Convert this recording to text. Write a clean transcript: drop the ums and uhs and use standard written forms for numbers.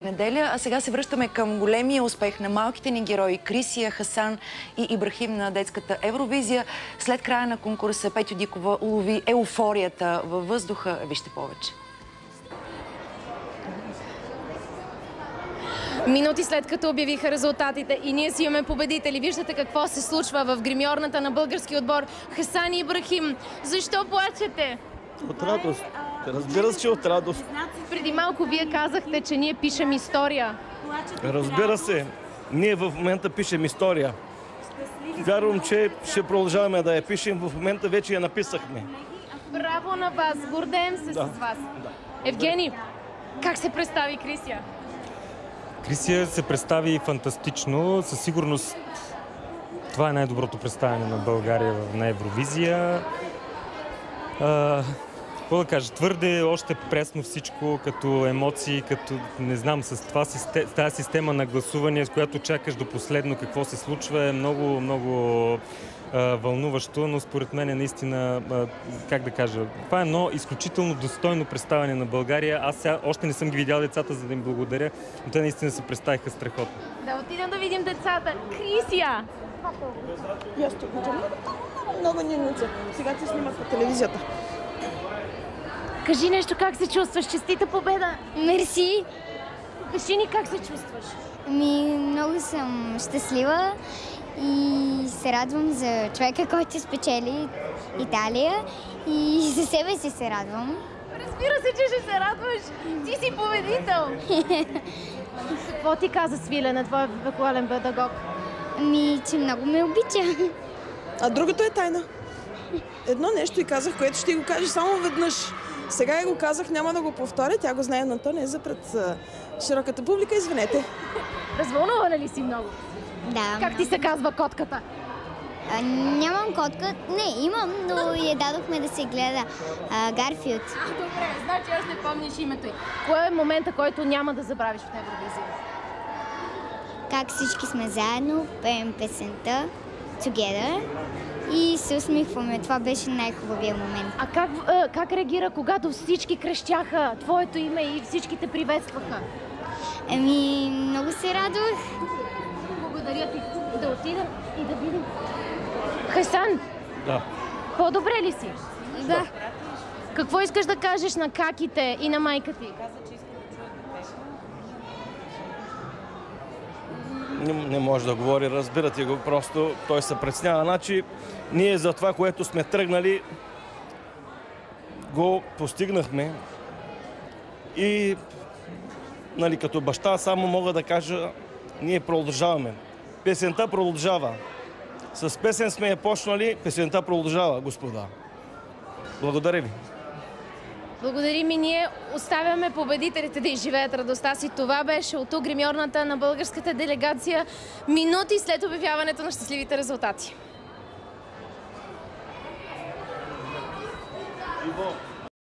Неделя, а сега се връщаме към големия успех на малките ни герои Крисия, Хасан и Ибрахим на детската Евровизия. След края на конкурса Петю Дикова улови еуфорията във въздуха. Вижте повече. Минути след като обявиха резултатите и ние си имаме победители. Виждате какво се случва в гримьорната на български отбор Хасан и Ибрахим. Защо плачете? От радост. Разбира се, че от радост. Преди малко вие казахте, че ние пишем история. Разбира се, ние в момента пишем история. Вярвам, че ще продължаваме да я пишем. В момента вече я написахме. Браво на вас! Гордеем се с вас. Евгений, как се представи Крисия? Крисия се представи фантастично. Със сигурност това е най-доброто представяне на България на Евровизия. Какво да кажа, твърде още пресно всичко, като емоции, като не знам, с тази система на гласуване, с която чакаш до последно какво се случва, е много, много вълнуващо, но според мен е наистина, как да кажа, това е едно изключително достойно представяне на България. Аз сега още не съм ги видял децата, за да им благодаря, но те наистина се представиха страхотно. Да отидем да видим децата. Крисия! Я ще обичам много нинуца. Сега се снимат по телевизията. Кажи нещо, как се чувстваш? Честита победа! Мерси! Кажи ни как се чувстваш? Много съм щастлива и се радвам за човека, който спечели Италия и за себе си се радвам. Разбира се, че ще се радваш! Ти си победител! Какво ти каза Свилена, твой виртуален педагог? Че много ме обича. А другото е тайна. Едно нещо и казах, което ще го кажа само веднъж. Сега я го казах, няма да го повторя. Тя го знае, но то не е за пред широката публика. Извинете. Развълнувана ли си много? Да. Как ти се казва котката? Нямам котка. Не, имам, но я дадохме да се гледа Гарфилд. Добре, значи аз не помниш името й. Кой е момента, който няма да забравиш в Евровизия? Как всички сме заедно, пеем песента Together и се усмихваме. Това беше най-хубавия момент. А как реагира, когато всички крещяха твоето име и всички те приветстваха? Много се радвах. Благодаря ти. Да отидем и да видим. Хасан! Да. По-добре ли си? Да. Какво искаш да кажеш на каките и на майка ти? Не може да говори, разбирате го, просто той се притеснява. Значи, ние за това, което сме тръгнали, го постигнахме. И, като баща, само мога да кажа, ние продължаваме. Песента продължава. С песен сме я почнали, песента продължава, господа. Благодаря ви. Благодарим и ние. Оставяме победителите да изживеят радостта си. Това беше от тук гримьорната на българската делегация минути след обявяването на щастливите резултати. Иво.